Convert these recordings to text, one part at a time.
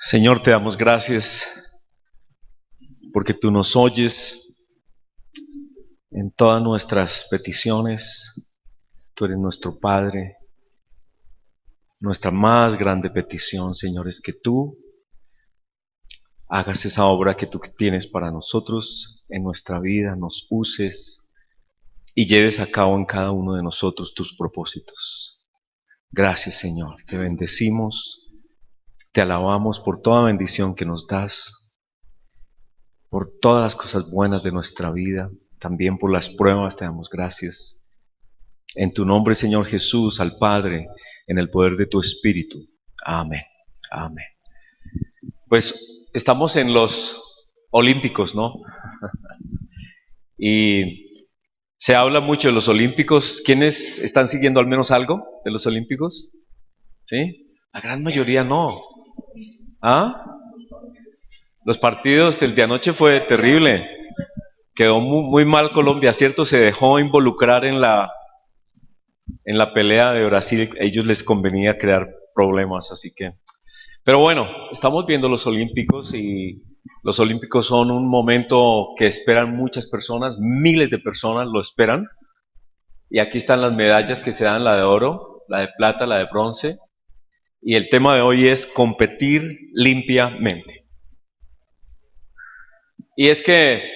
Señor, te damos gracias porque tú nos oyes en todas nuestras peticiones. Tú eres nuestro Padre. Nuestra más grande petición, Señor, es que tú hagas esa obra que tú tienes para nosotros en nuestra vida, nos uses y lleves a cabo en cada uno de nosotros tus propósitos. Gracias, Señor. Te bendecimos, te alabamos por toda bendición que nos das, por todas las cosas buenas de nuestra vida, también por las pruebas te damos gracias. En tu nombre, Señor Jesús, al Padre, en el poder de tu Espíritu. Amén. Amén. Pues estamos en los Olímpicos, ¿no? Y se habla mucho de los Olímpicos. ¿Quiénes están siguiendo al menos algo de los Olímpicos? ¿Sí? La gran mayoría no. ¿Ah? Los partidos, el de anoche fue terrible. Quedó muy mal Colombia, ¿cierto? Se dejó involucrar en la pelea de Brasil. A ellos les convenía crear problemas, así que... Pero bueno, estamos viendo los Olímpicos y los Olímpicos son un momento que esperan muchas personas, miles de personas lo esperan. Y aquí están las medallas que se dan, la de oro, la de plata, la de bronce. Y el tema de hoy es competir limpiamente. Y es que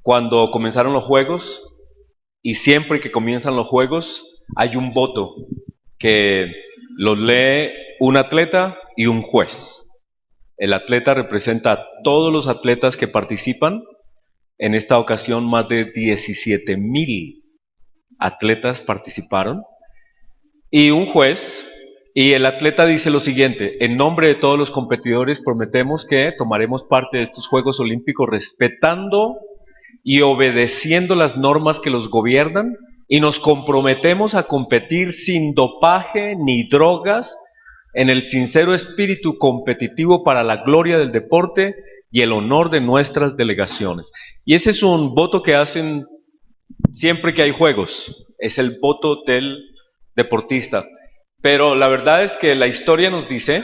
cuando comenzaron los Juegos, y siempre que comienzan los Juegos, hay un voto que lo lee un atleta y un juez. El atleta representa a todos los atletas que participan. En esta ocasión más de 17,000 atletas participaron. Y un juez, y el atleta dice lo siguiente: en nombre de todos los competidores prometemos que tomaremos parte de estos Juegos Olímpicos respetando y obedeciendo las normas que los gobiernan, y nos comprometemos a competir sin dopaje ni drogas, en el sincero espíritu competitivo para la gloria del deporte y el honor de nuestras delegaciones. Y ese es un voto que hacen siempre que hay juegos, es el voto del deportista. Pero la verdad es que la historia nos dice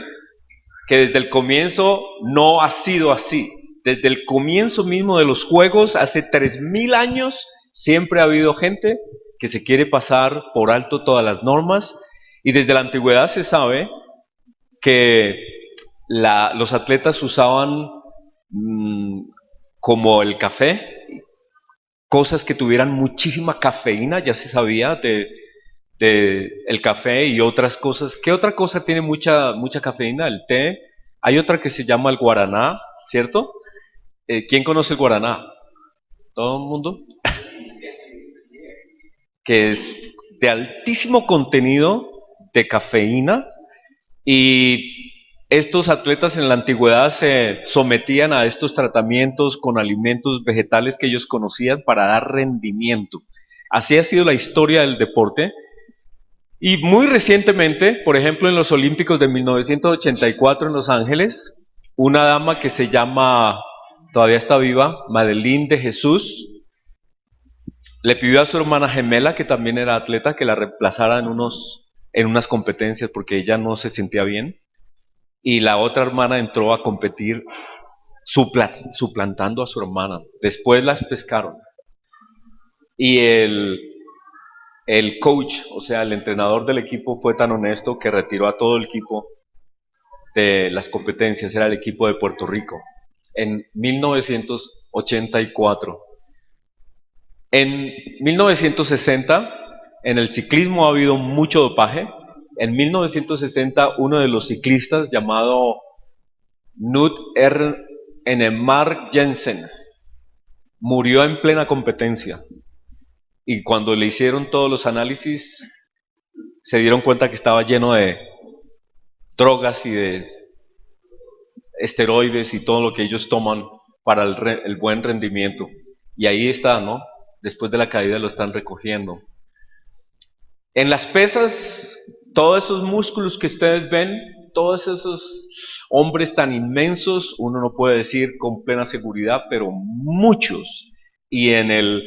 que desde el comienzo no ha sido así. Desde el comienzo mismo de los juegos, hace 3,000 años, siempre ha habido gente que se quiere pasar por alto todas las normas, y desde la antigüedad se sabe que los atletas usaban como el café, cosas que tuvieran muchísima cafeína, ya se sabía de el café y otras cosas. ¿Qué otra cosa tiene mucha cafeína? El té. Hay otra que se llama el guaraná, ¿cierto? ¿Quién conoce el guaraná? ¿Todo el mundo? Que es de altísimo contenido de cafeína, y estos atletas en la antigüedad se sometían a estos tratamientos con alimentos vegetales que ellos conocían para dar rendimiento. Así ha sido la historia del deporte. Y muy recientemente, por ejemplo, en los Olímpicos de 1984 en Los Ángeles, una dama que se llama, todavía está viva, Madeline de Jesús, le pidió a su hermana gemela, que también era atleta, que la reemplazara en unas competencias porque ella no se sentía bien. Y la otra hermana entró a competir suplantando a su hermana. Después las pescaron. Y el coach, o sea, el entrenador del equipo, fue tan honesto que retiró a todo el equipo de las competencias. Era el equipo de Puerto Rico en 1984. En 1960, en el ciclismo ha habido mucho dopaje. En 1960, uno de los ciclistas llamado Knut Mark Jensen murió en plena competencia. Y cuando le hicieron todos los análisis, se dieron cuenta que estaba lleno de drogas y de esteroides y todo lo que ellos toman para el buen rendimiento. Y ahí está, ¿no? Después de la caída lo están recogiendo. En las pesas, todos esos músculos que ustedes ven, todos esos hombres tan inmensos, uno no puede decir con plena seguridad, pero muchos. Y en el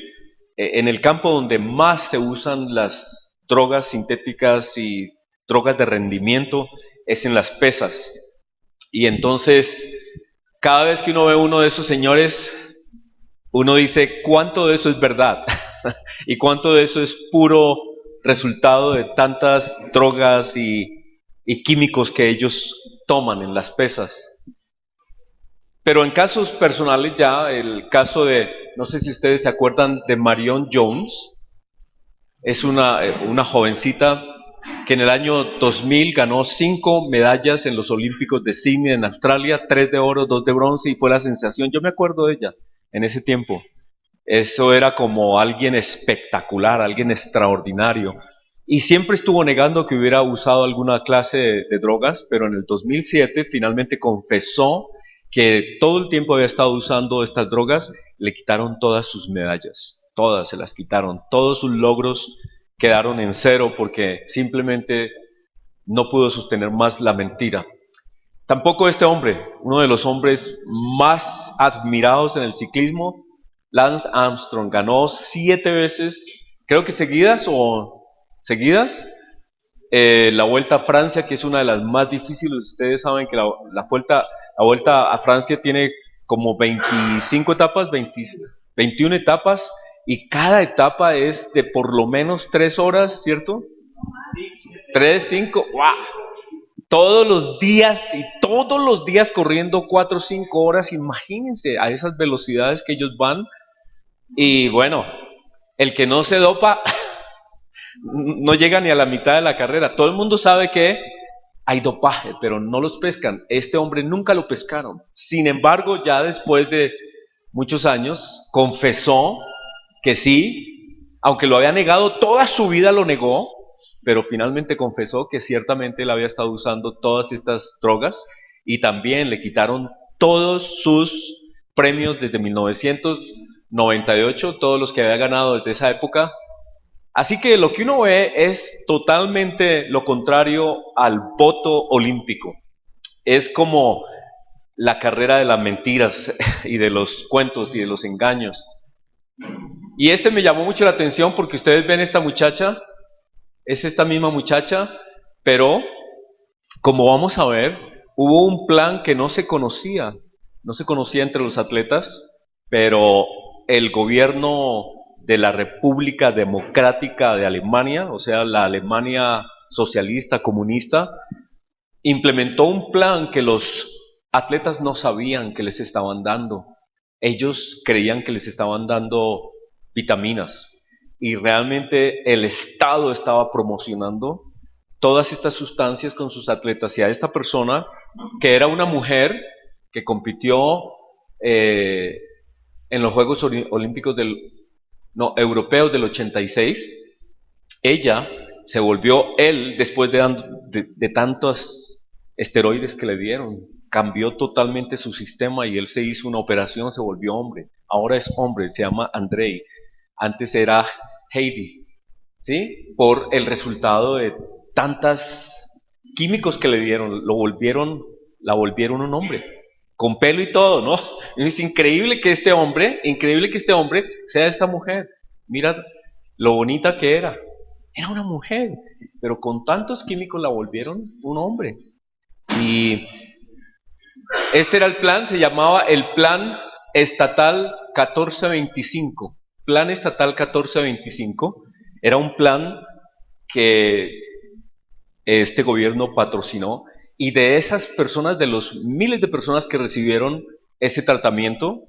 campo donde más se usan las drogas sintéticas y drogas de rendimiento es en las pesas. Y entonces, cada vez que uno ve uno de esos señores, uno dice, ¿cuánto de eso es verdad? ¿Y cuánto de eso es puro resultado de tantas drogas y químicos que ellos toman en las pesas? Pero en casos personales ya, el caso de, no sé si ustedes se acuerdan de Marion Jones, es una jovencita que en el año 2000 ganó 5 medallas en los Olímpicos de Sydney en Australia, 3 de oro, 2 de bronce, y fue la sensación. Yo me acuerdo de ella en ese tiempo. Eso era como alguien espectacular, alguien extraordinario. Y siempre estuvo negando que hubiera usado alguna clase de drogas, pero en el 2007 finalmente confesó que todo el tiempo había estado usando estas drogas. Le quitaron todas sus medallas, todas se las quitaron, todos sus logros quedaron en cero porque simplemente no pudo sostener más la mentira. Tampoco este hombre, uno de los hombres más admirados en el ciclismo, Lance Armstrong, ganó 7 veces, creo que seguidas, la Vuelta a Francia, que es una de las más difíciles. Ustedes saben que la Vuelta a Francia tiene como 25 etapas, 21 etapas, y cada etapa es de por lo menos 3 horas, ¿cierto? 3, 5, ¡wow! Todos los días corriendo 4 o 5 horas, imagínense a esas velocidades que ellos van. Y bueno, el que no se dopa no llega ni a la mitad de la carrera. Todo el mundo sabe que hay dopaje, pero no los pescan. Este hombre nunca lo pescaron. Sin embargo, ya después de muchos años, confesó que sí, aunque lo había negado, toda su vida lo negó, pero finalmente confesó que ciertamente él había estado usando todas estas drogas y también le quitaron todos sus premios desde 1998, todos los que había ganado desde esa época. Así que lo que uno ve es totalmente lo contrario al voto olímpico. Es como la carrera de las mentiras y de los cuentos y de los engaños. Y este me llamó mucho la atención porque ustedes ven esta muchacha, es esta misma muchacha, pero como vamos a ver, hubo un plan que no se conocía entre los atletas, pero el gobierno de la República Democrática de Alemania, o sea, la Alemania socialista, comunista, implementó un plan que los atletas no sabían que les estaban dando. Ellos creían que les estaban dando vitaminas y realmente el Estado estaba promocionando todas estas sustancias con sus atletas. Y a esta persona, que era una mujer que compitió en los Juegos Olímpicos europeos del 86, ella se volvió él después de tantos esteroides que le dieron. Cambió totalmente su sistema y él se hizo una operación, se volvió hombre. Ahora es hombre, se llama Andrei. Antes era Heidi, ¿sí? Por el resultado de tantas químicos que le dieron, la volvieron un hombre, con pelo y todo, ¿no? Es increíble que este hombre sea esta mujer. Mira lo bonita que era una mujer, pero con tantos químicos la volvieron un hombre. Y este era el plan, se llamaba el Plan Estatal 1425. Plan Estatal 1425 era un plan que este gobierno patrocinó, y de esas personas, de los miles de personas que recibieron ese tratamiento,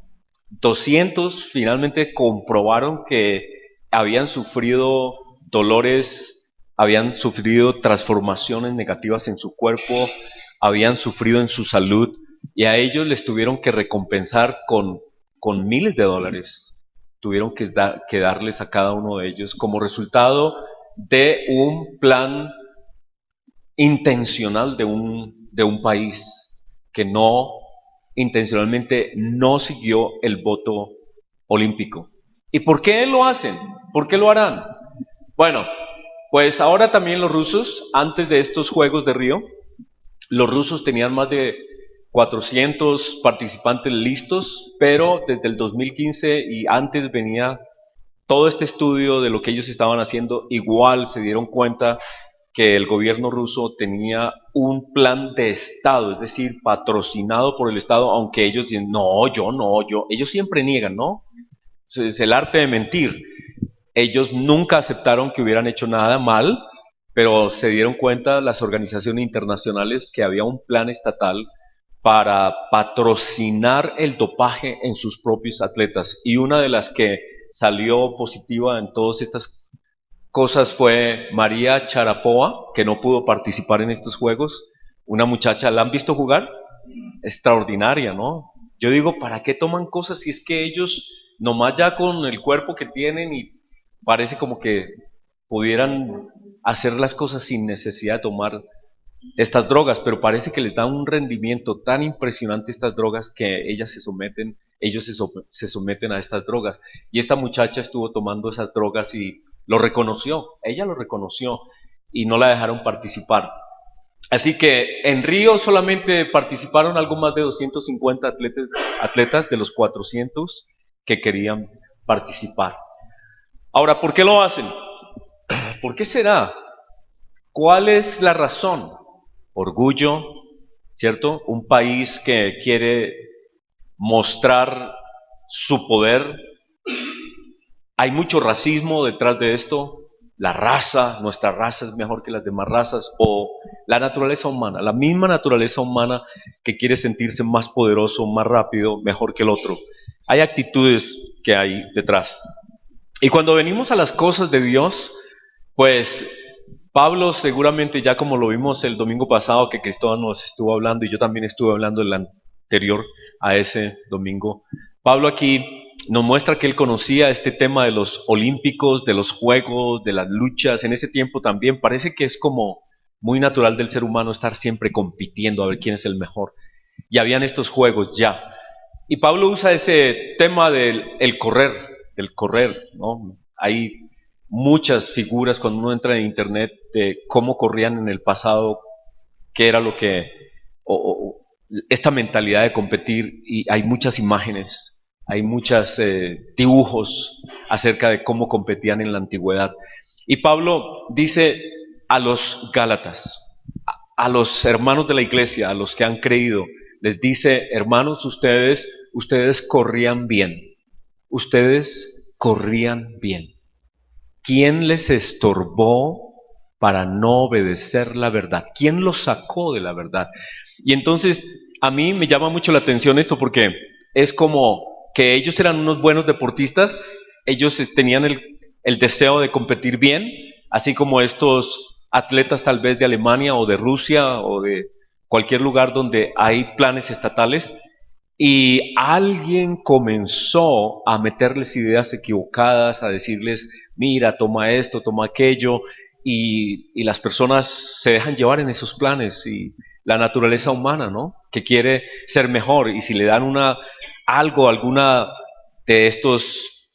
200 finalmente comprobaron que habían sufrido dolores, habían sufrido transformaciones negativas en su cuerpo, habían sufrido en su salud, y a ellos les tuvieron que recompensar con miles de dólares. Tuvieron que darles a cada uno de ellos como resultado de un plan intencional de un país que intencionalmente no siguió el voto olímpico. ¿Y por qué lo hacen? ¿Por qué lo harán? Bueno, pues ahora también los rusos, antes de estos Juegos de Río, los rusos tenían más de 400 participantes listos, pero desde el 2015 y antes venía todo este estudio de lo que ellos estaban haciendo. Igual se dieron cuenta que el gobierno ruso tenía un plan de Estado, es decir, patrocinado por el Estado, aunque ellos dicen, no, yo, ellos siempre niegan, ¿no? Es el arte de mentir. Ellos nunca aceptaron que hubieran hecho nada mal, pero se dieron cuenta las organizaciones internacionales que había un plan estatal para patrocinar el dopaje en sus propios atletas. Y una de las que salió positiva en todas estas cosas fue María Sharapova, que no pudo participar en estos juegos. Una muchacha, ¿la han visto jugar? Extraordinaria, ¿no? Yo digo, ¿para qué toman cosas si es que ellos, nomás ya con el cuerpo que tienen y parece como que pudieran hacer las cosas sin necesidad de tomar estas drogas, pero parece que les da un rendimiento tan impresionante estas drogas que ellos se someten a estas drogas. Y esta muchacha estuvo tomando esas drogas y lo reconoció, ella lo reconoció y no la dejaron participar. Así que en Río solamente participaron algo más de 250 atletas de los 400 que querían participar. Ahora, ¿por qué lo hacen? ¿Por qué será? ¿Cuál es la razón? Orgullo, ¿cierto? Un país que quiere mostrar su poder. Hay mucho racismo detrás de esto. La raza, nuestra raza es mejor que las demás razas, o la naturaleza humana, la misma naturaleza humana que quiere sentirse más poderoso, más rápido, mejor que el otro. Hay actitudes que hay detrás. Y cuando venimos a las cosas de Dios, pues Pablo seguramente, ya como lo vimos el domingo pasado que Cristóbal nos estuvo hablando y yo también estuve hablando el anterior a ese domingo, Pablo aquí nos muestra que él conocía este tema de los olímpicos, de los juegos, de las luchas. En ese tiempo también parece que es como muy natural del ser humano estar siempre compitiendo a ver quién es el mejor. Y habían estos juegos ya. Y Pablo usa ese tema del correr, ¿no? Hay muchas figuras cuando uno entra en internet de cómo corrían en el pasado, qué era lo que, esta mentalidad de competir, y hay muchas imágenes, hay muchos dibujos acerca de cómo competían en la antigüedad. Y Pablo dice a los Gálatas, a los hermanos de la iglesia, a los que han creído, les dice, hermanos, ustedes corrían bien, ustedes corrían bien. ¿Quién les estorbó para no obedecer la verdad? ¿Quién los sacó de la verdad? Y entonces a mí me llama mucho la atención esto porque es como que ellos eran unos buenos deportistas, ellos tenían el deseo de competir bien, así como estos atletas tal vez de Alemania o de Rusia o de cualquier lugar donde hay planes estatales. Y alguien comenzó a meterles ideas equivocadas, a decirles, mira, toma esto, toma aquello, y las personas se dejan llevar en esos planes, y la naturaleza humana, ¿no? Que quiere ser mejor, y si le dan alguna de estos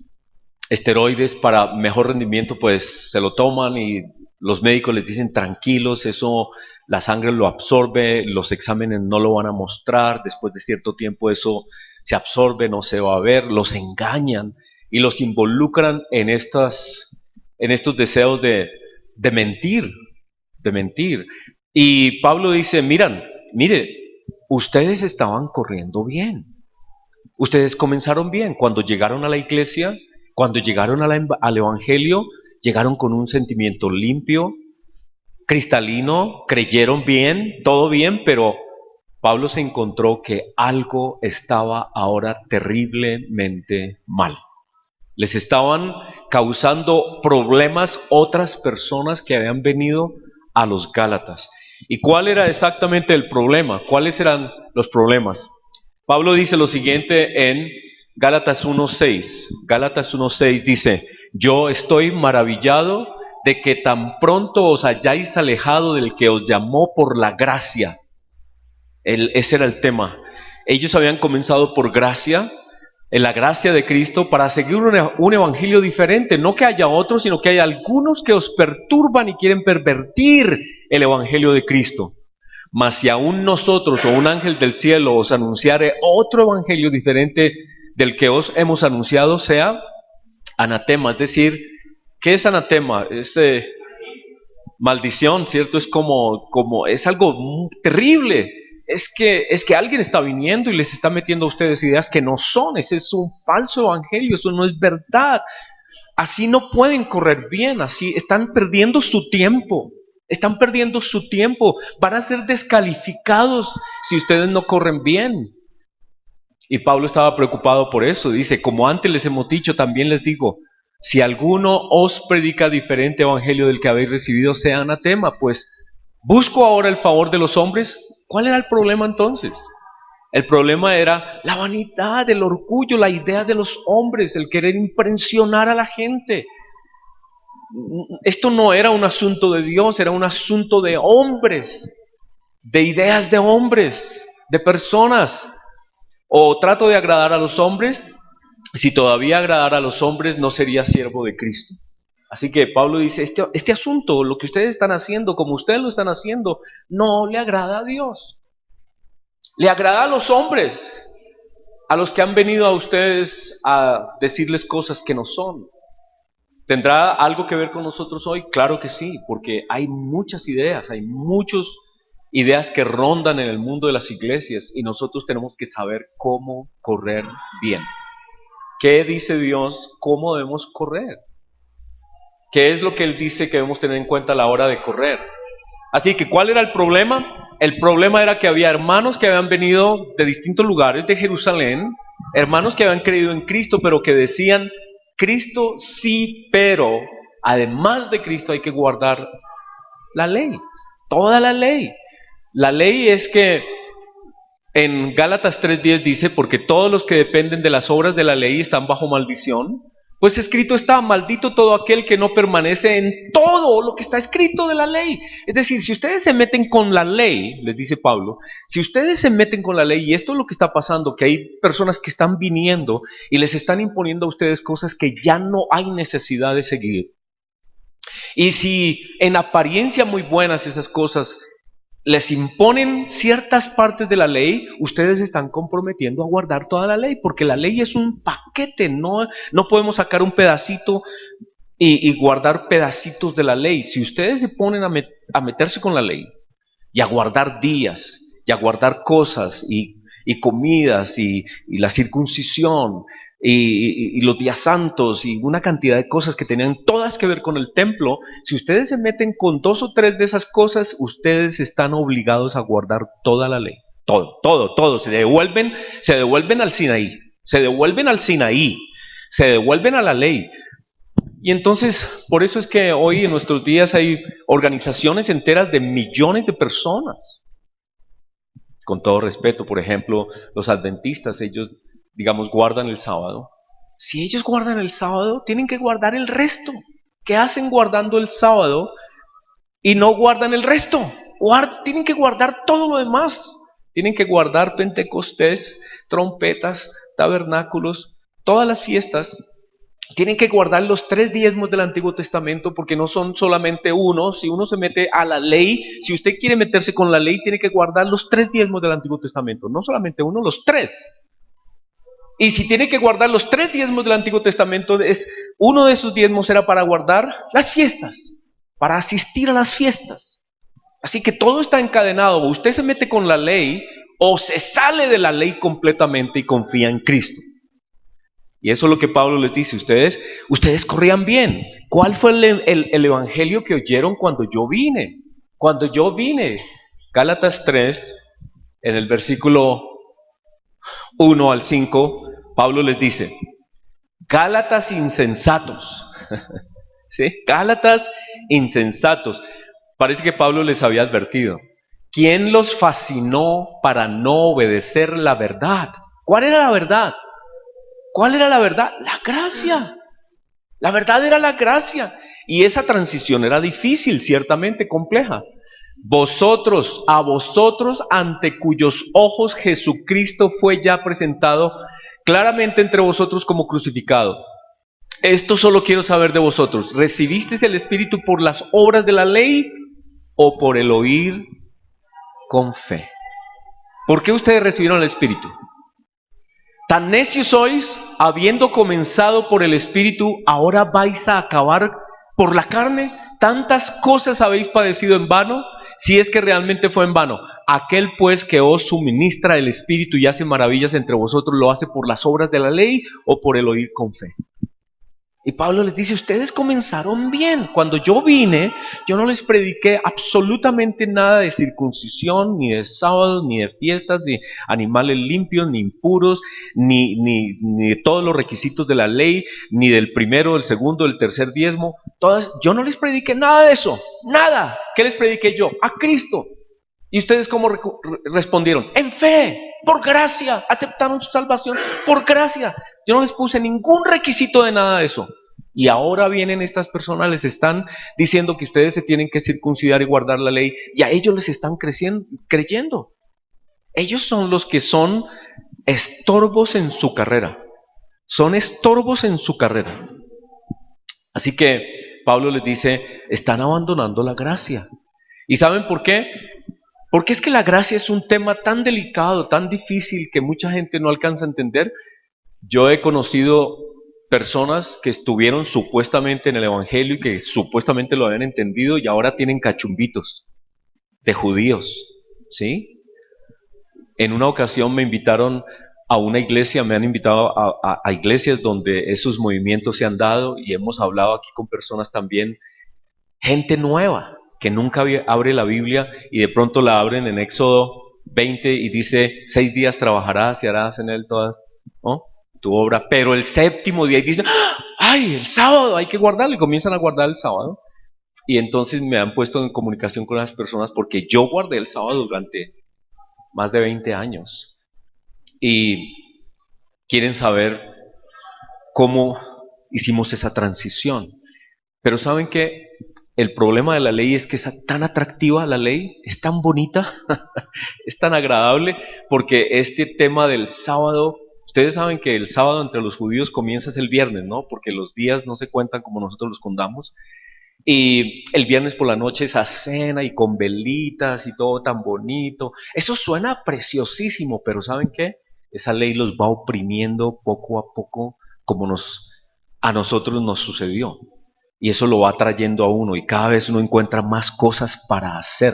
esteroides para mejor rendimiento, pues se lo toman y los médicos les dicen tranquilos, eso la sangre lo absorbe, los exámenes no lo van a mostrar, después de cierto tiempo eso se absorbe, no se va a ver, los engañan y los involucran en estos deseos de mentir, de mentir. Y Pablo dice, mire, ustedes estaban corriendo bien, ustedes comenzaron bien, cuando llegaron a la iglesia, cuando llegaron al Evangelio, llegaron con un sentimiento limpio, cristalino, creyeron bien, todo bien, pero Pablo se encontró que algo estaba ahora terriblemente mal. Les estaban causando problemas otras personas que habían venido a los Gálatas. ¿Y cuál era exactamente el problema? ¿Cuáles eran los problemas? Pablo dice lo siguiente en Gálatas 1:6. Gálatas 1:6 dice, yo estoy maravillado de que tan pronto os hayáis alejado del que os llamó por la gracia. Ese era el tema. Ellos habían comenzado por gracia, en la gracia de Cristo, para seguir un evangelio diferente. No que haya otros, sino que hay algunos que os perturban y quieren pervertir el evangelio de Cristo. Mas si aún nosotros o un ángel del cielo os anunciare otro evangelio diferente del que os hemos anunciado, sea anatema. Es decir, ¿qué es anatema? maldición, ¿cierto? Es algo terrible. Es que alguien está viniendo y les está metiendo a ustedes ideas que no son. Ese es un falso evangelio, eso no es verdad. Así no pueden correr bien, así están perdiendo su tiempo. Están perdiendo su tiempo. Van a ser descalificados si ustedes no corren bien. Y Pablo estaba preocupado por eso. Dice, como antes les hemos dicho, también les digo, si alguno os predica diferente evangelio del que habéis recibido, sea anatema. Pues, ¿busco ahora el favor de los hombres? ¿Cuál era el problema entonces? El problema era la vanidad, el orgullo, la idea de los hombres, el querer impresionar a la gente. Esto no era un asunto de Dios, era un asunto de hombres, de ideas de hombres, de personas. O trato de agradar a los hombres. Si todavía agradara a los hombres, no sería siervo de Cristo. Así que Pablo dice, este asunto, lo que ustedes están haciendo, como ustedes lo están haciendo, no le agrada a Dios. Le agrada a los hombres, a los que han venido a ustedes a decirles cosas que no son. ¿Tendrá algo que ver con nosotros hoy? Claro que sí, porque hay muchas ideas, hay muchas ideas que rondan en el mundo de las iglesias y nosotros tenemos que saber cómo correr bien. ¿Qué dice Dios? ¿Cómo debemos correr? ¿Qué es lo que Él dice que debemos tener en cuenta a la hora de correr? Así que, ¿cuál era el problema? El problema era que había hermanos que habían venido de distintos lugares de Jerusalén, hermanos que habían creído en Cristo, pero que decían, Cristo sí, pero además de Cristo hay que guardar la ley, toda la ley. La ley es que en Gálatas 3:10 dice, porque todos los que dependen de las obras de la ley están bajo maldición. Pues escrito está, maldito todo aquel que no permanece en todo lo que está escrito de la ley. Es decir, si ustedes se meten con la ley, les dice Pablo, si ustedes se meten con la ley, y esto es lo que está pasando, que hay personas que están viniendo y les están imponiendo a ustedes cosas que ya no hay necesidad de seguir. Y si en apariencia muy buenas esas cosas les imponen ciertas partes de la ley, ustedes están comprometiendo a guardar toda la ley, porque la ley es un paquete, no podemos sacar un pedacito y guardar pedacitos de la ley. Si ustedes se ponen a meterse con la ley y a guardar días, y a guardar cosas y comidas y la circuncisión y los días santos y una cantidad de cosas que tenían todas que ver con el templo, si ustedes se meten con 2 o 3 de esas cosas, ustedes están obligados a guardar toda la ley. Todo. Se devuelven al Sinaí. Se devuelven a la ley. Y entonces, por eso es que hoy en nuestros días hay organizaciones enteras de millones de personas. Con todo respeto, por ejemplo, los adventistas, ellos, digamos, guardan el sábado. Si ellos guardan el sábado, tienen que guardar el resto. ¿Qué hacen guardando el sábado y no guardan el resto? Tienen que guardar todo lo demás. Tienen que guardar Pentecostés, trompetas, tabernáculos, todas las fiestas. Tienen que guardar los 3 diezmos del Antiguo Testamento, porque no son solamente uno. Si uno se mete a la ley, si usted quiere meterse con la ley, tiene que guardar los 3 diezmos del Antiguo Testamento. No solamente uno, los 3. Y si tiene que guardar los 3 diezmos del Antiguo Testamento, uno de esos diezmos era para guardar las fiestas, para asistir a las fiestas. Así que todo está encadenado. Usted se mete con la ley o se sale de la ley completamente y confía en Cristo. Y eso es lo que Pablo les dice, ustedes corrían bien. ¿Cuál fue el evangelio que oyeron cuando yo vine? Gálatas 3, en el versículo 1 al 5, Pablo les dice, Gálatas insensatos. ¿Sí? Gálatas insensatos. Parece que Pablo les había advertido. ¿Quién los fascinó para no obedecer la verdad? ¿Cuál era la verdad? La gracia. La verdad era la gracia. Y esa transición era difícil, ciertamente compleja. A vosotros ante cuyos ojos Jesucristo fue ya presentado claramente entre vosotros como crucificado. Esto solo quiero saber de vosotros. ¿Recibisteis el Espíritu por las obras de la ley o por el oír con fe? ¿Por qué ustedes recibieron el Espíritu? Tan necios sois, habiendo comenzado por el Espíritu, ahora vais a acabar por la carne. tantas cosas habéis padecido en vano, si es que realmente fue en vano. Aquel pues que os suministra el Espíritu y hace maravillas entre vosotros, ¿lo hace por las obras de la ley o por el oír con fe? Y Pablo les dice, ustedes comenzaron bien. Cuando yo vine, yo no les prediqué absolutamente nada de circuncisión, ni de sábados, ni de fiestas, ni animales limpios, ni impuros, ni de todos los requisitos de la ley, ni del primero, del segundo, del tercer diezmo. Yo no les prediqué nada de eso, nada. ¿Qué les prediqué yo? A Cristo. ¿Y ustedes cómo respondieron? En fe, por gracia, aceptaron su salvación por gracia. Yo no les puse ningún requisito de nada de eso. Y ahora vienen estas personas, les están diciendo que ustedes se tienen que circuncidar y guardar la ley, y a ellos les están creyendo. Ellos son los que son estorbos en su carrera. Son estorbos en su carrera. Así que Pablo les dice, están abandonando la gracia. ¿Y saben por qué? Porque es que la gracia es un tema tan delicado, tan difícil, que mucha gente no alcanza a entender. Yo he conocido personas que estuvieron supuestamente en el Evangelio y que supuestamente lo habían entendido y ahora tienen cachumbitos de judíos, ¿sí? En una ocasión me invitaron a una iglesia, me han invitado a iglesias donde esos movimientos se han dado y hemos hablado aquí con personas también, gente nueva, que nunca abre la Biblia y de pronto la abren en Éxodo 20 y dice, 6 días trabajarás y harás en él todas, ¿no?, tu obra, pero el séptimo día y dicen, ¡ay, el sábado hay que guardarlo! Y comienzan a guardar el sábado. Y entonces me han puesto en comunicación con las personas porque yo guardé el sábado durante más de 20 años. Y quieren saber cómo hicimos esa transición. Pero ¿saben qué? El problema de la ley es que es tan atractiva la ley, es tan bonita, es tan agradable, porque este tema del sábado, ustedes saben que el sábado entre los judíos comienza el viernes, ¿no? Porque los días no se cuentan como nosotros los contamos. Y el viernes por la noche esa cena y con velitas y todo tan bonito. Eso suena preciosísimo, pero ¿saben qué? Esa ley los va oprimiendo poco a poco como a nosotros nos sucedió. Y eso lo va trayendo a uno y cada vez uno encuentra más cosas para hacer.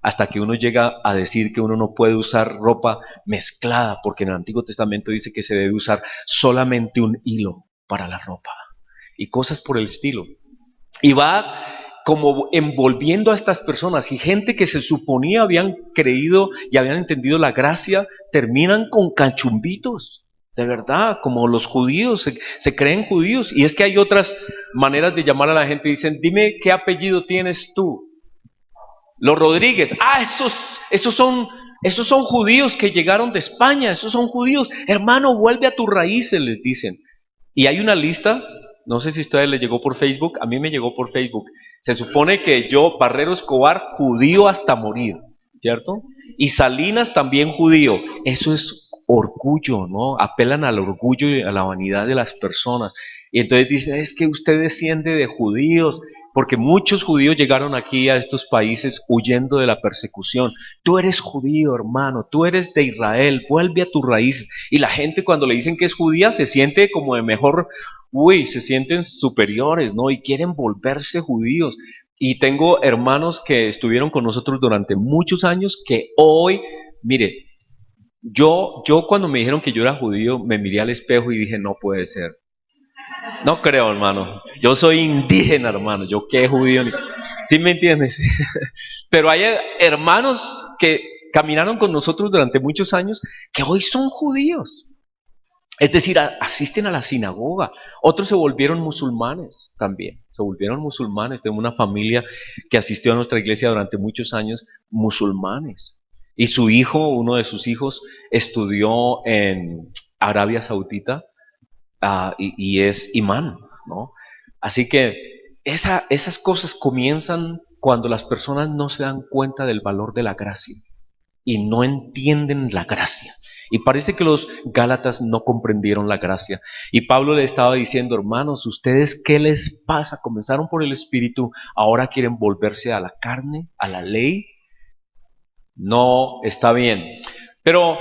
Hasta que uno llega a decir que uno no puede usar ropa mezclada, porque en el Antiguo Testamento dice que se debe usar solamente un hilo para la ropa. Y cosas por el estilo. Y va como envolviendo a estas personas, y gente que se suponía habían creído y habían entendido la gracia, terminan con cachumbitos, de verdad, como los judíos, se creen judíos. Y es que hay otras maneras de llamar a la gente, dicen, dime qué apellido tienes tú. Los Rodríguez, esos son judíos que llegaron de España, esos son judíos, hermano, vuelve a tus raíces, les dicen. Y hay una lista. No sé si a ustedes les llegó por Facebook, a mí me llegó por Facebook. Se supone que yo, Barrero Escobar, judío hasta morir, ¿cierto? Y Salinas también judío. Eso es orgullo, ¿no? Apelan al orgullo y a la vanidad de las personas. Y entonces dicen, es que usted desciende de judíos, porque muchos judíos llegaron aquí a estos países huyendo de la persecución. Tú eres judío, hermano, tú eres de Israel, vuelve a tu raíz. Y la gente cuando le dicen que es judía se siente como de mejor, se sienten superiores, ¿no? Y quieren volverse judíos. Y tengo hermanos que estuvieron con nosotros durante muchos años que hoy, mire, yo cuando me dijeron que yo era judío, me miré al espejo y dije, no puede ser. No creo, hermano. Yo soy indígena, hermano. Yo qué judío. ¿Sí me entiendes? Pero hay hermanos que caminaron con nosotros durante muchos años que hoy son judíos. Es decir, asisten a la sinagoga. Otros se volvieron musulmanes también. Se volvieron musulmanes. Tengo una familia que asistió a nuestra iglesia durante muchos años, musulmanes. Y su hijo, uno de sus hijos, estudió en Arabia Saudita. Y es imán, ¿no? Así que esas cosas comienzan cuando las personas no se dan cuenta del valor de la gracia y no entienden la gracia. Y parece que los Gálatas no comprendieron la gracia. Y Pablo le estaba diciendo, hermanos, ¿ustedes qué les pasa? Comenzaron por el Espíritu, ahora quieren volverse a la carne, a la ley. No está bien. Pero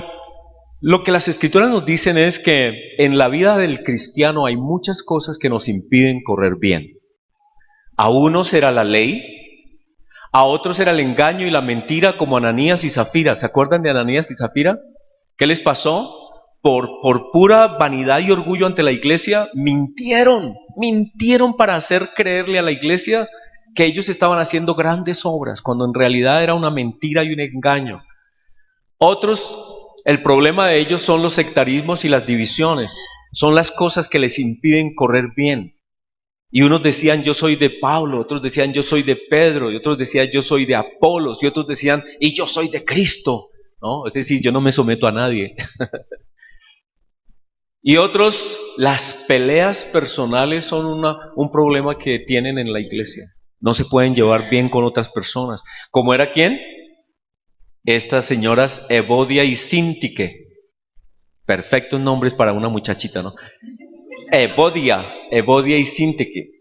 lo que las Escrituras nos dicen es que en la vida del cristiano hay muchas cosas que nos impiden correr bien. A unos era la ley, a otros era el engaño y la mentira, como Ananías y Zafira. ¿Se acuerdan de Ananías y Zafira? ¿Qué les pasó? Por pura vanidad y orgullo ante la iglesia, mintieron para hacer creerle a la iglesia que ellos estaban haciendo grandes obras, cuando en realidad era una mentira y un engaño. Otros, el problema de ellos son los sectarismos y las divisiones, son las cosas que les impiden correr bien. Y unos decían yo soy de Pablo, otros decían yo soy de Pedro, y otros decían yo soy de Apolos, y otros decían y yo soy de Cristo, ¿no? Es decir, yo no me someto a nadie. Y otros, las peleas personales son un problema que tienen en la iglesia. No se pueden llevar bien con otras personas. ¿Cómo era quién? Estas señoras Evodia y Síntique. Perfectos nombres para una muchachita, ¿no? Evodia y Síntique.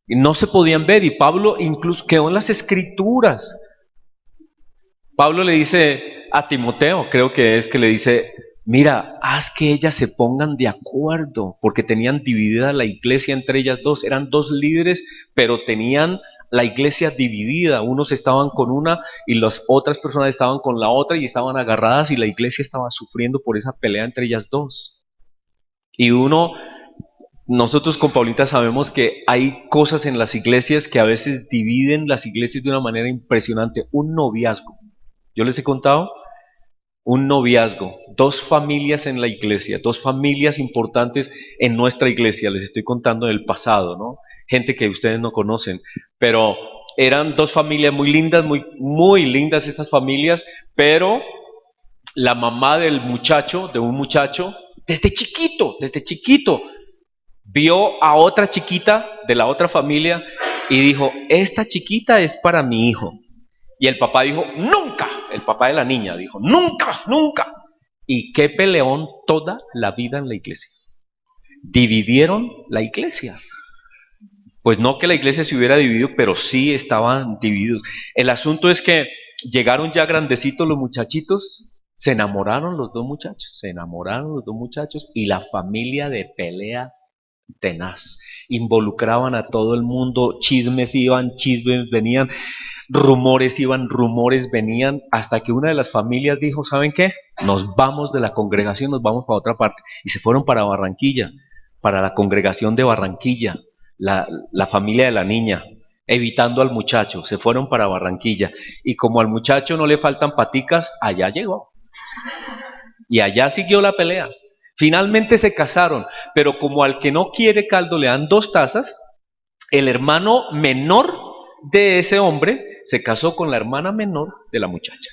No se podían ver y Pablo incluso quedó en las escrituras. Pablo le dice a Timoteo, creo que es que le dice, mira, haz que ellas se pongan de acuerdo, porque tenían dividida la iglesia entre ellas dos, eran dos líderes, pero tenían la iglesia dividida, unos estaban con una y las otras personas estaban con la otra y estaban agarradas y la iglesia estaba sufriendo por esa pelea entre ellas dos. Y nosotros con Paulita sabemos que hay cosas en las iglesias que a veces dividen las iglesias de una manera impresionante. Un noviazgo. Yo les he contado un noviazgo, dos familias en la iglesia, dos familias importantes en nuestra iglesia. Les estoy contando del pasado, ¿no? Gente que ustedes no conocen, pero eran dos familias muy lindas, muy lindas estas familias, pero la mamá del muchacho, de un muchacho, desde chiquito, vio a otra chiquita de la otra familia y dijo, esta chiquita es para mi hijo. Y el papá dijo, nunca, el papá de la niña dijo, nunca. Y qué peleón toda la vida en la iglesia. Dividieron la iglesia. Pues no que la iglesia se hubiera dividido, pero sí estaban divididos. El asunto es que llegaron ya grandecitos los muchachitos, se enamoraron los dos muchachos y la familia de pelea tenaz. Involucraban a todo el mundo, chismes iban, chismes venían, rumores venían, hasta que una de las familias dijo, ¿saben qué? Nos vamos de la congregación, nos vamos para otra parte. Y se fueron para Barranquilla, para la congregación de Barranquilla, la familia de la niña, evitando al muchacho, se fueron para Barranquilla. Y como al muchacho no le faltan paticas, allá llegó. Y allá siguió la pelea. Finalmente se casaron, pero como al que no quiere caldo le dan 2 tazas, el hermano menor de ese hombre se casó con la hermana menor de la muchacha.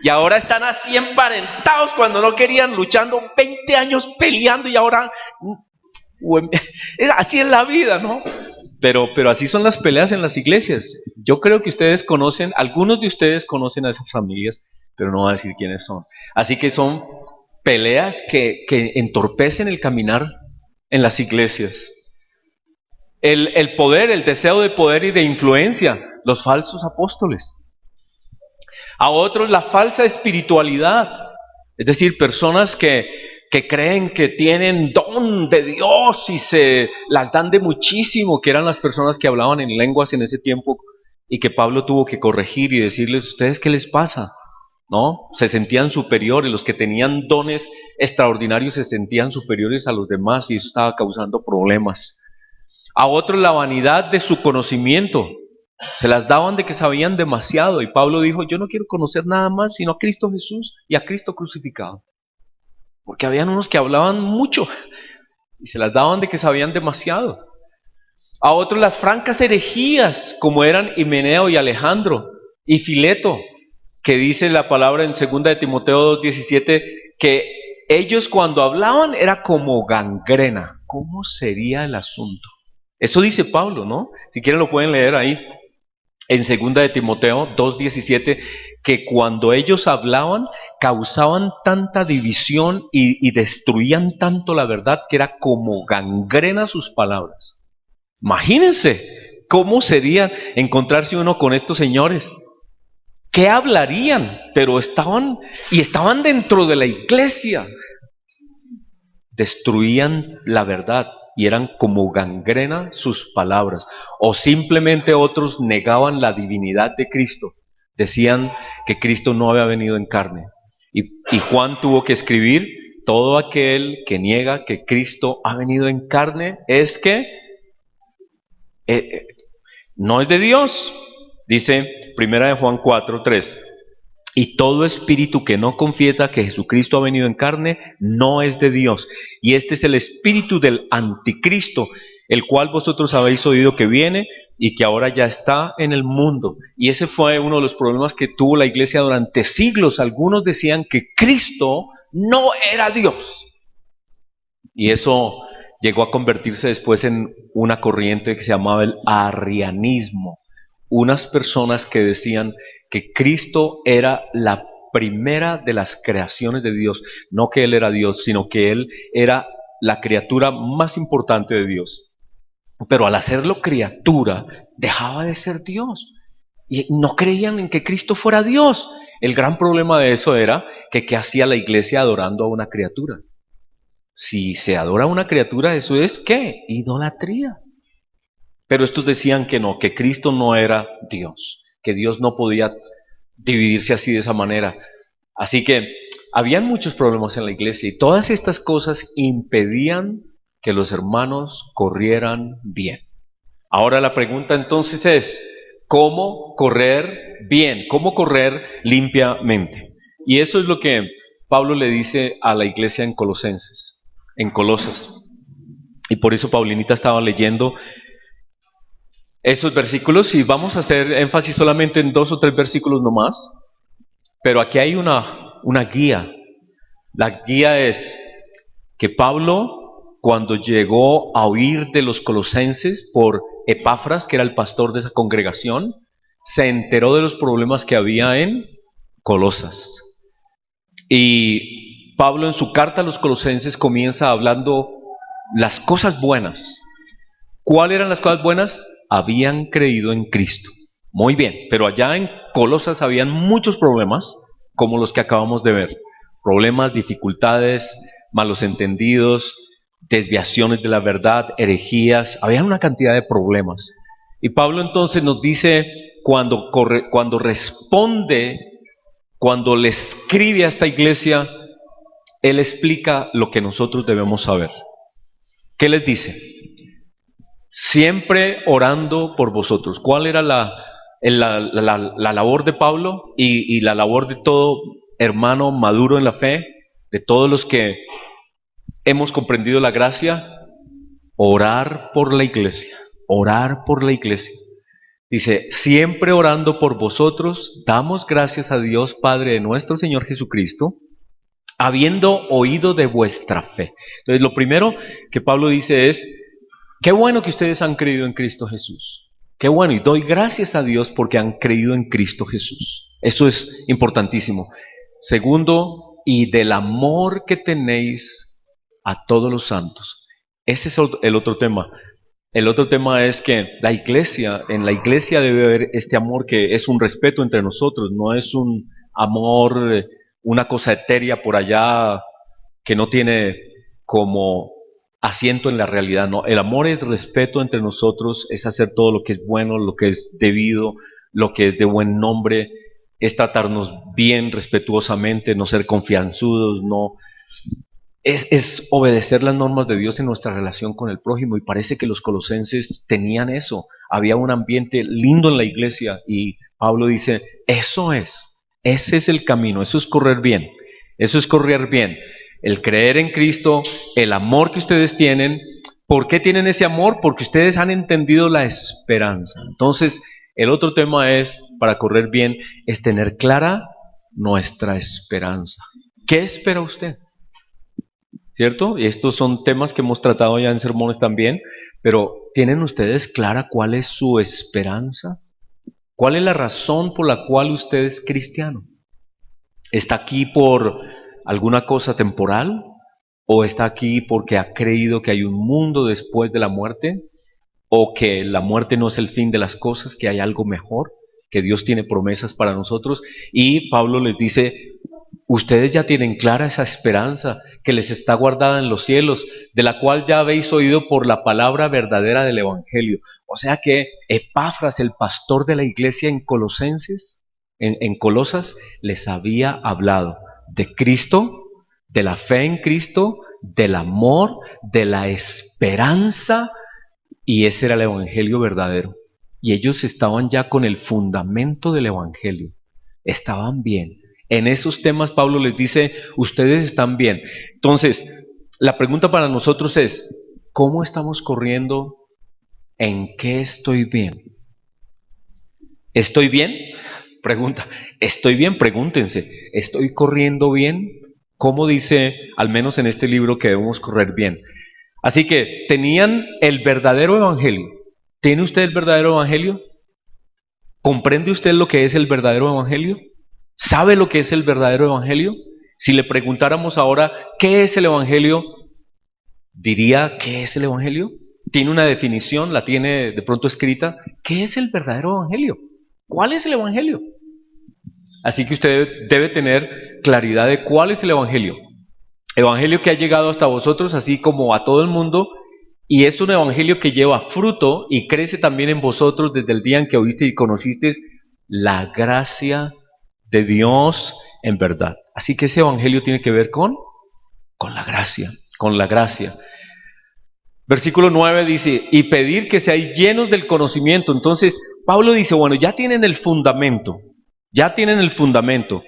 Y ahora están así emparentados cuando no querían, luchando 20 años peleando y ahora así es la vida, ¿no? Pero así son las peleas en las iglesias. Yo creo que ustedes conocen, algunos de ustedes conocen a esas familias, pero no voy a decir quiénes son. Así que son peleas que entorpecen el caminar en las iglesias. El poder, el deseo de poder y de influencia, los falsos apóstoles. A otros la falsa espiritualidad, es decir, personas que creen que tienen don de Dios y se las dan de muchísimo, que eran las personas que hablaban en lenguas en ese tiempo y que Pablo tuvo que corregir y decirles, ¿ustedes qué les pasa? ¿No? Se sentían superiores, los que tenían dones extraordinarios se sentían superiores a los demás y eso estaba causando problemas. A otros la vanidad de su conocimiento, se las daban de que sabían demasiado y Pablo dijo, yo no quiero conocer nada más sino a Cristo Jesús y a Cristo crucificado. Porque habían unos que hablaban mucho y se las daban de que sabían demasiado. A otros las francas herejías, como eran Himeneo y Alejandro y Fileto, que dice la palabra en 2 de Timoteo 2:17, que ellos cuando hablaban era como gangrena. ¿Cómo sería el asunto? Eso dice Pablo, ¿no? Si quieren lo pueden leer ahí en 2 de Timoteo 2:17, que cuando ellos hablaban causaban tanta división y destruían tanto la verdad que era como gangrena sus palabras. Imagínense cómo sería encontrarse uno con estos señores. ¿Qué hablarían? Pero estaban dentro de la iglesia. destruían la verdad y eran como gangrena sus palabras. O simplemente otros negaban la divinidad de Cristo. Decían que Cristo no había venido en carne. Y Juan tuvo que escribir: todo aquel que niega que Cristo ha venido en carne es que no es de Dios. Dice 1 Juan 4:3. Y todo espíritu que no confiesa que Jesucristo ha venido en carne no es de Dios. Y este es el espíritu del anticristo, el cual vosotros habéis oído que viene y que ahora ya está en el mundo. Y ese fue uno de los problemas que tuvo la iglesia durante siglos. Algunos decían que Cristo no era Dios. Y eso llegó a convertirse después en una corriente que se llamaba el arrianismo. Unas personas que decían que Cristo era la primera de las creaciones de Dios, no que Él era Dios, sino que Él era la criatura más importante de Dios. Pero al hacerlo criatura, dejaba de ser Dios. Y no creían en que Cristo fuera Dios. El gran problema de eso era que ¿qué hacía la iglesia adorando a una criatura? Si se adora a una criatura, ¿eso es qué? Idolatría. Pero estos decían que no, que Cristo no era Dios, que Dios no podía dividirse así de esa manera. Así que habían muchos problemas en la iglesia y todas estas cosas impedían que los hermanos corrieran bien. Ahora la pregunta entonces es: ¿cómo correr bien? ¿Cómo correr limpiamente? Y eso es lo que Pablo le dice a la iglesia en Colosenses, en Colosas. Y por eso Paulinita estaba leyendo esos versículos y vamos a hacer énfasis solamente en 2 o 3 versículos nomás. Pero aquí hay una guía. La guía es que Pablo, cuando llegó a oír de los colosenses por Epafras, que era el pastor de esa congregación, se enteró de los problemas que había en Colosas. Y Pablo en su carta a los colosenses comienza hablando las cosas buenas. ¿Cuáles eran las cosas buenas? Habían creído en Cristo. Muy bien, pero allá en Colosas habían muchos problemas, como los que acabamos de ver. Problemas, dificultades, malos entendidos, desviaciones de la verdad, herejías. Había una cantidad de problemas. Y Pablo entonces nos dice, cuando responde, cuando le escribe a esta iglesia, él explica lo que nosotros debemos saber. ¿Qué les dice? Siempre orando por vosotros. ¿Cuál era la labor de Pablo y la labor de todo hermano maduro en la fe, de todos los que hemos comprendido la gracia? Orar por la iglesia, orar por la iglesia. Dice: siempre orando por vosotros, damos gracias a Dios Padre de nuestro Señor Jesucristo, habiendo oído de vuestra fe. Entonces lo primero que Pablo dice es: qué bueno que ustedes han creído en Cristo Jesús. Qué bueno, y doy gracias a Dios porque han creído en Cristo Jesús. Eso es importantísimo. Segundo, y del amor que tenéis a todos los santos. Ese es el otro tema. El otro tema es que en la iglesia debe haber este amor que es un respeto entre nosotros, no es un amor, una cosa etérea por allá que no tiene como asiento en la realidad. No, el amor es respeto entre nosotros, es hacer todo lo que es bueno, lo que es debido, lo que es de buen nombre, es tratarnos bien, respetuosamente, no ser confianzudos, no es obedecer las normas de Dios en nuestra relación con el prójimo. Y parece que los colosenses tenían eso. Había un ambiente lindo en la iglesia y Pablo dice: ese es el camino, eso es correr bien, eso es correr bien. El creer en Cristo, el amor que ustedes tienen. ¿Por qué tienen ese amor? Porque ustedes han entendido la esperanza. Entonces, el otro tema es, para correr bien, es tener clara nuestra esperanza. ¿Qué espera usted? ¿Cierto? Y estos son temas que hemos tratado ya en sermones también, pero ¿tienen ustedes clara cuál es su esperanza? ¿Cuál es la razón por la cual usted es cristiano? ¿Está aquí por alguna cosa temporal? ¿O está aquí porque ha creído que hay un mundo después de la muerte? ¿O que la muerte no es el fin de las cosas, que hay algo mejor, que Dios tiene promesas para nosotros? Y Pablo les dice: Ustedes ya tienen clara esa esperanza que les está guardada en los cielos, de la cual ya habéis oído por la palabra verdadera del Evangelio. O sea que Epafras, el pastor de la iglesia en Colosenses, en Colosas, les había hablado de Cristo, de la fe en Cristo, del amor, de la esperanza, y ese era el Evangelio verdadero. Y ellos estaban ya con el fundamento del Evangelio. Estaban bien. En esos temas Pablo les dice, ustedes están bien. Entonces, la pregunta para nosotros es, ¿cómo estamos corriendo? ¿En qué estoy bien? ¿Estoy bien? Pregunta. ¿Estoy bien? Pregúntense. ¿Estoy corriendo bien? ¿Cómo dice, al menos en este libro, que debemos correr bien? Así que tenían el verdadero evangelio. ¿Tiene usted el verdadero evangelio? ¿Comprende usted lo que es el verdadero evangelio? ¿Sabe lo que es el verdadero evangelio? Si le preguntáramos ahora, ¿qué es el evangelio? Diría, ¿qué es el evangelio? ¿Tiene una definición? ¿La tiene de pronto escrita? ¿Qué es el verdadero evangelio? ¿Cuál es el evangelio? Así que usted debe tener claridad de cuál es el evangelio. Evangelio que ha llegado hasta vosotros, así como a todo el mundo, y es un evangelio que lleva fruto y crece también en vosotros desde el día en que oíste y conocisteis la gracia de Dios en verdad. Así que ese evangelio tiene que ver con la gracia, con la gracia. Versículo 9 dice, y pedir que seáis llenos del conocimiento. Entonces, Pablo dice, bueno, ya tienen el fundamento, ya tienen el fundamento.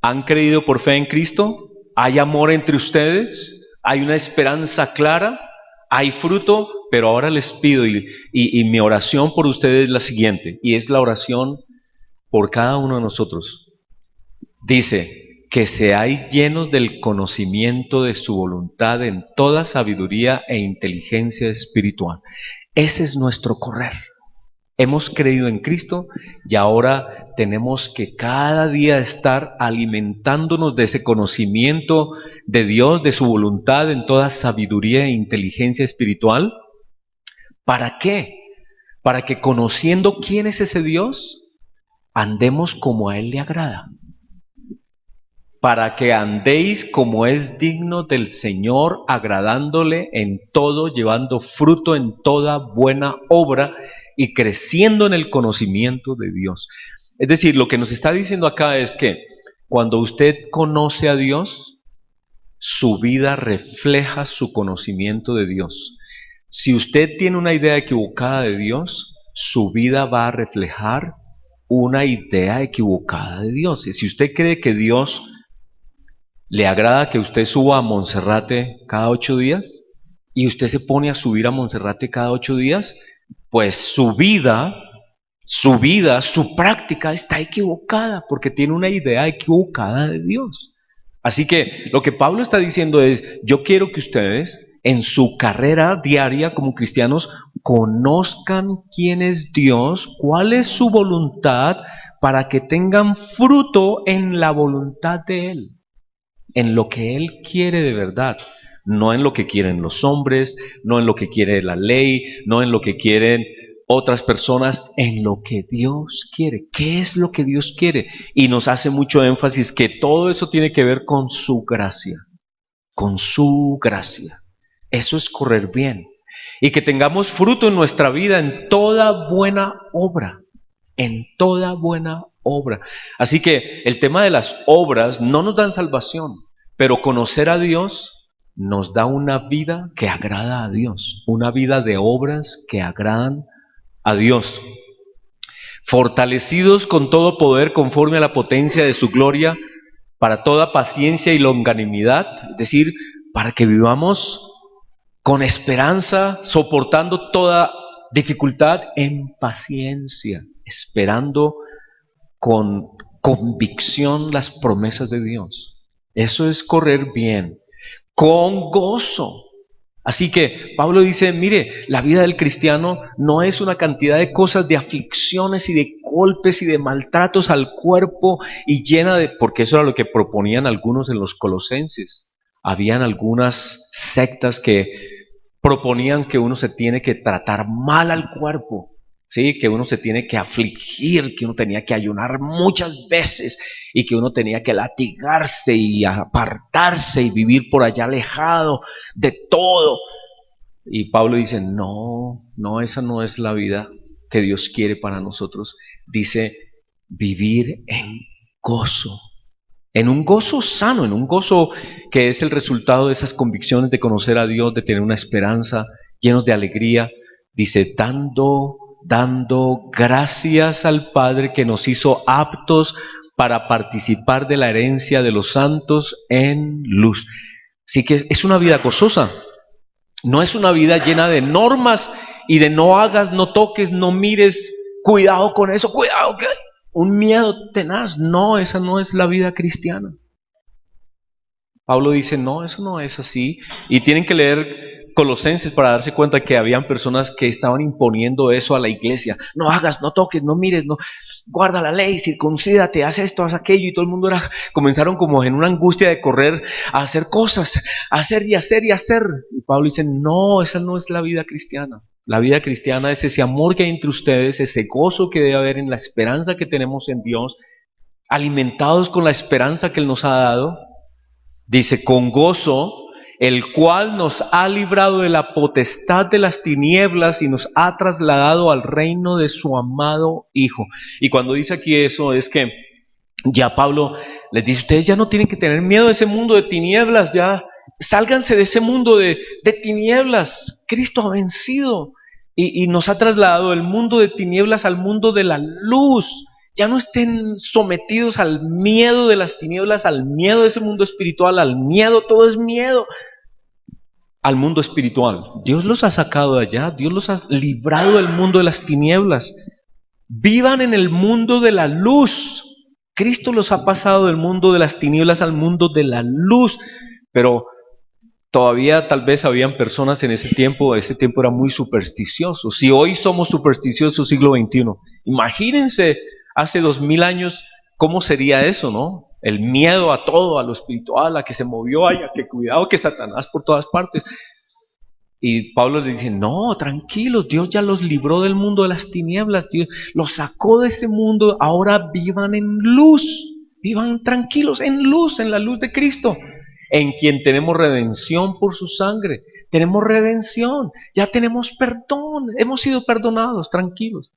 ¿Han creído por fe en Cristo? ¿Hay amor entre ustedes? ¿Hay una esperanza clara? ¿Hay fruto? Pero ahora les pido, y mi oración por ustedes es la siguiente, y es la oración por cada uno de nosotros. Dice, que seáis llenos del conocimiento de su voluntad en toda sabiduría e inteligencia espiritual. Ese es nuestro correr. Hemos creído en Cristo y ahora tenemos que cada día estar alimentándonos de ese conocimiento de Dios, de su voluntad en toda sabiduría e inteligencia espiritual. ¿Para qué? Para que conociendo quién es ese Dios, andemos como a Él le agrada. Para que andéis como es digno del Señor, agradándole en todo, llevando fruto en toda buena obra y creciendo en el conocimiento de Dios. Es decir, lo que nos está diciendo acá es que cuando usted conoce a Dios, su vida refleja su conocimiento de Dios. Si usted tiene una idea equivocada de Dios, su vida va a reflejar una idea equivocada de Dios. Y si usted cree que Dios le agrada que usted suba a Monserrate cada 8 días y usted se pone a subir a Monserrate cada 8 días, pues su vida, su práctica está equivocada porque tiene una idea equivocada de Dios. Así que lo que Pablo está diciendo es, yo quiero que ustedes en su carrera diaria como cristianos conozcan quién es Dios, cuál es su voluntad, para que tengan fruto en la voluntad de Él, en lo que Él quiere de verdad, no en lo que quieren los hombres, no en lo que quiere la ley, no en lo que quieren otras personas, en lo que Dios quiere. ¿Qué es lo que Dios quiere? Y nos hace mucho énfasis que todo eso tiene que ver con su gracia, con su gracia. Eso es correr bien. Y que tengamos fruto en nuestra vida en toda buena obra, en toda buena obra. Así que el tema de las obras no nos dan salvación, pero conocer a Dios nos da una vida que agrada a Dios, una vida de obras que agradan a Dios. Fortalecidos con todo poder conforme a la potencia de su gloria, para toda paciencia y longanimidad, es decir, para que vivamos con esperanza, soportando toda dificultad en paciencia, esperando con convicción las promesas de Dios. Eso es correr bien, con gozo. Así que Pablo dice, mire, la vida del cristiano no es una cantidad de cosas, de aflicciones y de golpes y de maltratos al cuerpo y llena de, porque eso era lo que proponían algunos en los colosenses. Habían algunas sectas que proponían que uno se tiene que tratar mal al cuerpo, ¿sí? Que uno se tiene que afligir, que uno tenía que ayunar muchas veces y que uno tenía que latigarse y apartarse y vivir por allá alejado de todo. Y Pablo dice, no, no, esa no es la vida que Dios quiere para nosotros. Dice, vivir en gozo, en un gozo sano, en un gozo que es el resultado de esas convicciones de conocer a Dios, de tener una esperanza, llenos de alegría. Dice, dando gracias al Padre que nos hizo aptos para participar de la herencia de los santos en luz. Así que es una vida gozosa. No es una vida llena de normas y de no hagas, no toques, no mires, cuidado con eso, cuidado que hay un miedo tenaz. No, esa no es la vida cristiana. Pablo dice, no, eso no es así. Y tienen que leer Colosenses para darse cuenta que habían personas que estaban imponiendo eso a la iglesia. No hagas, no toques, no mires, no guarda la ley, circuncídate, haz esto, haz aquello. Y todo el mundo comenzaron como en una angustia de correr a hacer cosas, a hacer y hacer y hacer. Y Pablo dice, no, esa no es la vida cristiana. La vida cristiana es ese amor que hay entre ustedes, ese gozo que debe haber en la esperanza que tenemos en Dios, alimentados con la esperanza que Él nos ha dado. Dice, con gozo, el cual nos ha librado de la potestad de las tinieblas y nos ha trasladado al reino de su amado Hijo. Y cuando dice aquí eso, es que ya Pablo les dice, ustedes ya no tienen que tener miedo de ese mundo de tinieblas, ya sálganse de ese mundo de tinieblas. Cristo ha vencido y nos ha trasladado del mundo de tinieblas al mundo de la luz. Ya no estén sometidos al miedo de las tinieblas, al miedo de ese mundo espiritual, al miedo, todo es miedo, al mundo espiritual. Dios los ha sacado de allá, Dios los ha librado del mundo de las tinieblas. Vivan en el mundo de la luz. Cristo los ha pasado del mundo de las tinieblas al mundo de la luz. Pero todavía tal vez habían personas en ese tiempo era muy supersticioso. Si hoy somos supersticiosos siglo XXI, imagínense hace 2000 años, ¿cómo sería eso, no? El miedo a todo, a lo espiritual, a que se movió, a que cuidado, que Satanás por todas partes. Y Pablo le dice, no, tranquilos, Dios ya los libró del mundo de las tinieblas, Dios los sacó de ese mundo, ahora vivan en luz, vivan tranquilos, en luz, en la luz de Cristo, en quien tenemos redención por su sangre, tenemos redención, ya tenemos perdón, hemos sido perdonados, tranquilos.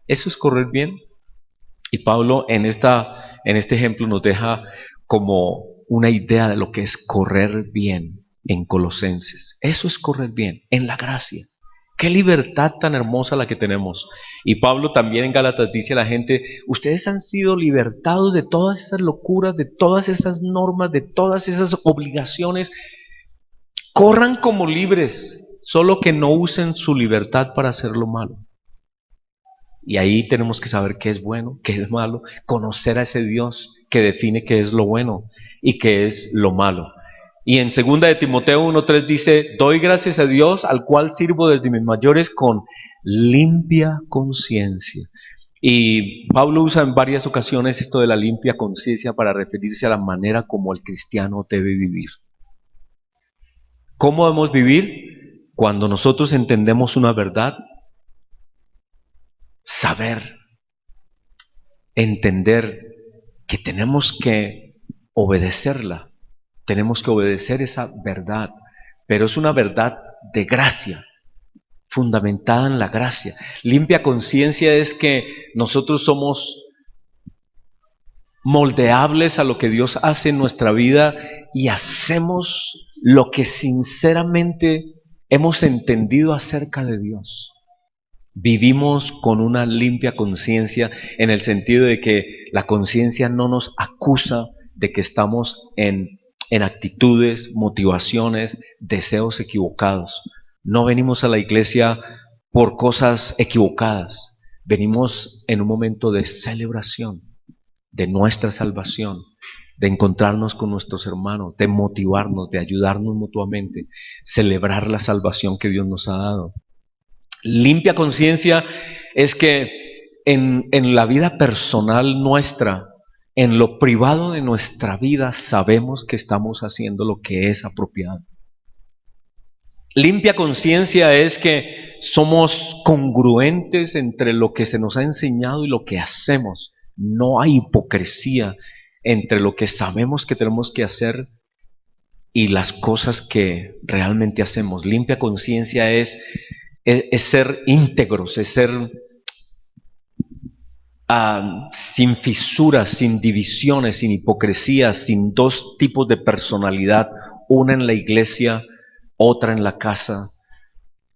Eso es correr bien. Y Pablo en este ejemplo nos deja como una idea de lo que es correr bien en Colosenses. Eso es correr bien, en la gracia. Qué libertad tan hermosa la que tenemos. Y Pablo también en Gálatas dice a la gente, ustedes han sido libertados de todas esas locuras, de todas esas normas, de todas esas obligaciones. Corran como libres, solo que no usen su libertad para hacer lo malo. Y ahí tenemos que saber qué es bueno, qué es malo, conocer a ese Dios que define qué es lo bueno y qué es lo malo. Y en 2 de Timoteo 1:3 dice, doy gracias a Dios al cual sirvo desde mis mayores con limpia conciencia. Y Pablo usa en varias ocasiones esto de la limpia conciencia para referirse a la manera como el cristiano debe vivir. ¿Cómo debemos vivir? Cuando nosotros entendemos una verdad, saber, entender que tenemos que obedecerla, tenemos que obedecer esa verdad, pero es una verdad de gracia, fundamentada en la gracia. Limpia conciencia es que nosotros somos moldeables a lo que Dios hace en nuestra vida y hacemos lo que sinceramente hemos entendido acerca de Dios. Vivimos con una limpia conciencia en el sentido de que la conciencia no nos acusa de que estamos en actitudes, motivaciones, deseos equivocados. No venimos a la iglesia por cosas equivocadas. Venimos en un momento de celebración de nuestra salvación, de encontrarnos con nuestros hermanos, de motivarnos, de ayudarnos mutuamente, celebrar la salvación que Dios nos ha dado. Limpia conciencia es que en la vida personal nuestra, en lo privado de nuestra vida, sabemos que estamos haciendo lo que es apropiado. Limpia conciencia es que somos congruentes entre lo que se nos ha enseñado y lo que hacemos. No hay hipocresía entre lo que sabemos que tenemos que hacer y las cosas que realmente hacemos. Limpia conciencia es ser íntegros, es ser sin fisuras, sin divisiones, sin hipocresías, sin dos tipos de personalidad, una en la iglesia, otra en la casa.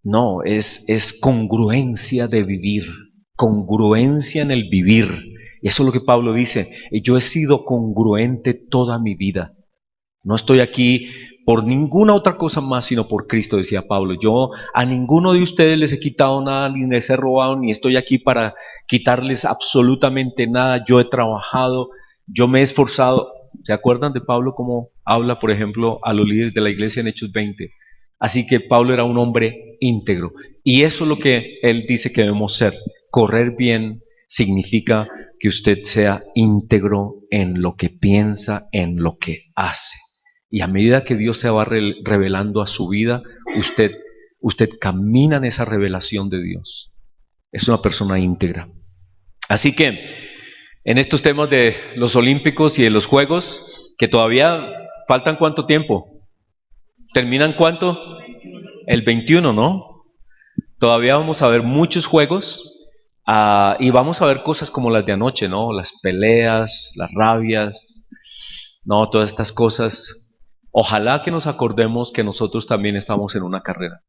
No, es congruencia de vivir, congruencia en el vivir. Y eso es lo que Pablo dice, yo he sido congruente toda mi vida. No estoy aquí por ninguna otra cosa más, sino por Cristo, decía Pablo. Yo a ninguno de ustedes les he quitado nada, ni les he robado, ni estoy aquí para quitarles absolutamente nada. Yo he trabajado, yo me he esforzado. ¿Se acuerdan de Pablo cómo habla, por ejemplo, a los líderes de la iglesia en Hechos 20? Así que Pablo era un hombre íntegro. Y eso es lo que él dice que debemos ser. Correr bien significa que usted sea íntegro en lo que piensa, en lo que hace. Y a medida que Dios se va revelando a su vida, usted camina en esa revelación de Dios. Es una persona íntegra. Así que en estos temas de los olímpicos y de los juegos, que todavía faltan ¿cuánto tiempo? ¿Terminan cuánto? El 21, ¿no? Todavía vamos a ver muchos juegos y vamos a ver cosas como las de anoche, ¿no? Las peleas, las rabias, no, todas estas cosas. Ojalá que nos acordemos que nosotros también estamos en una carrera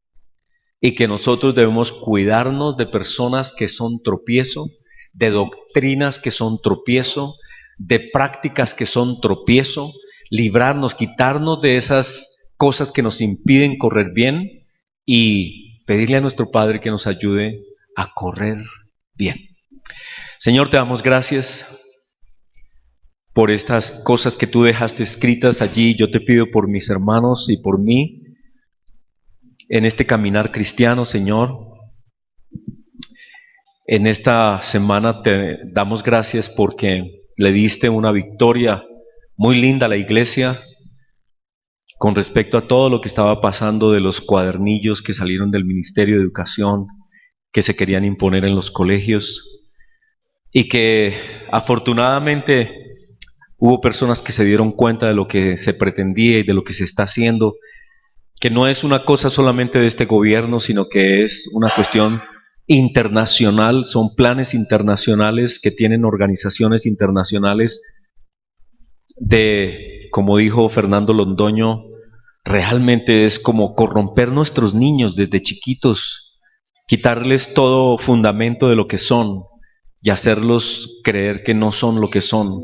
y que nosotros debemos cuidarnos de personas que son tropiezo, de doctrinas que son tropiezo, de prácticas que son tropiezo, librarnos, quitarnos de esas cosas que nos impiden correr bien y pedirle a nuestro Padre que nos ayude a correr bien. Señor, te damos gracias por estas cosas que tú dejaste escritas allí. Yo te pido por mis hermanos y por mí en este caminar cristiano, Señor. En esta semana te damos gracias porque le diste una victoria muy linda a la iglesia con respecto a todo lo que estaba pasando de los cuadernillos que salieron del Ministerio de Educación que se querían imponer en los colegios y que afortunadamente hubo personas que se dieron cuenta de lo que se pretendía y de lo que se está haciendo, que no es una cosa solamente de este gobierno, sino que es una cuestión internacional, son planes internacionales que tienen organizaciones internacionales de, como dijo Fernando Londoño, realmente es como corromper nuestros niños desde chiquitos, quitarles todo fundamento de lo que son y hacerlos creer que no son lo que son,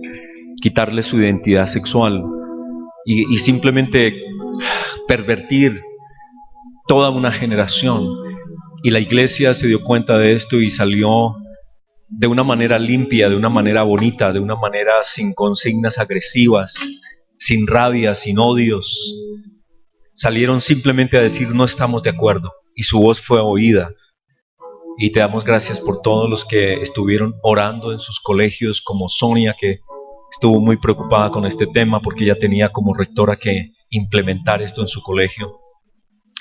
quitarles su identidad sexual y simplemente pervertir toda una generación. Y la iglesia se dio cuenta de esto y salió de una manera limpia, de una manera bonita, de una manera sin consignas agresivas, sin rabia, sin odios. Salieron simplemente a decir no estamos de acuerdo y su voz fue oída. Y te damos gracias por todos los que estuvieron orando en sus colegios, como Sonia, que estuvo muy preocupada con este tema porque ella tenía como rectora que implementar esto en su colegio.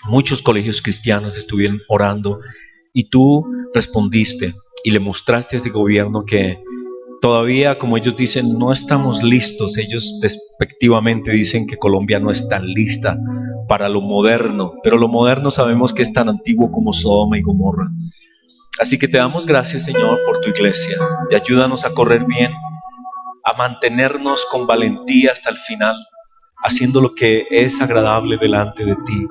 Muchos colegios cristianos estuvieron orando y tú respondiste y le mostraste a este gobierno que todavía, como ellos dicen, no estamos listos. Ellos despectivamente dicen que Colombia no está lista para lo moderno, pero lo moderno sabemos que es tan antiguo como Sodoma y Gomorra. Así que te damos gracias, Señor, por tu iglesia y ayúdanos a correr bien, a mantenernos con valentía hasta el final, haciendo lo que es agradable delante de ti.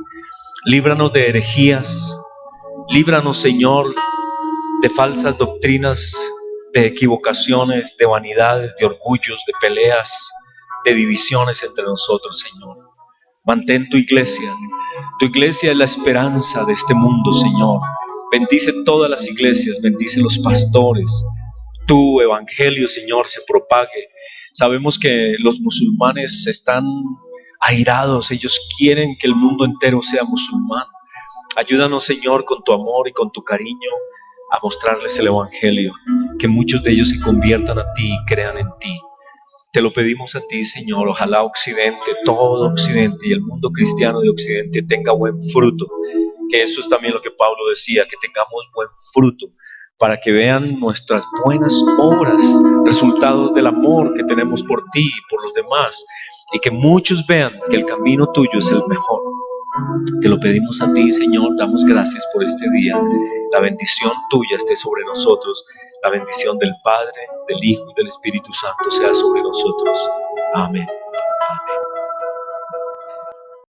Líbranos de herejías, líbranos, Señor, de falsas doctrinas, de equivocaciones, de vanidades, de orgullos, de peleas, de divisiones entre nosotros, Señor. Mantén tu iglesia es la esperanza de este mundo, Señor. Bendice todas las iglesias, bendice los pastores. Tu evangelio, Señor, se propague. Sabemos que los musulmanes están airados, ellos quieren que el mundo entero sea musulmán. Ayúdanos, Señor, con tu amor y con tu cariño a mostrarles el evangelio, que muchos de ellos se conviertan a ti y crean en ti. Te lo pedimos a ti, Señor. Ojalá Occidente, todo Occidente y el mundo cristiano de Occidente tenga buen fruto. Que eso es también lo que Pablo decía, que tengamos buen fruto, para que vean nuestras buenas obras, resultados del amor que tenemos por ti y por los demás, y que muchos vean que el camino tuyo es el mejor. Te lo pedimos a ti, Señor, damos gracias por este día. La bendición tuya esté sobre nosotros, la bendición del Padre, del Hijo y del Espíritu Santo sea sobre nosotros. Amén.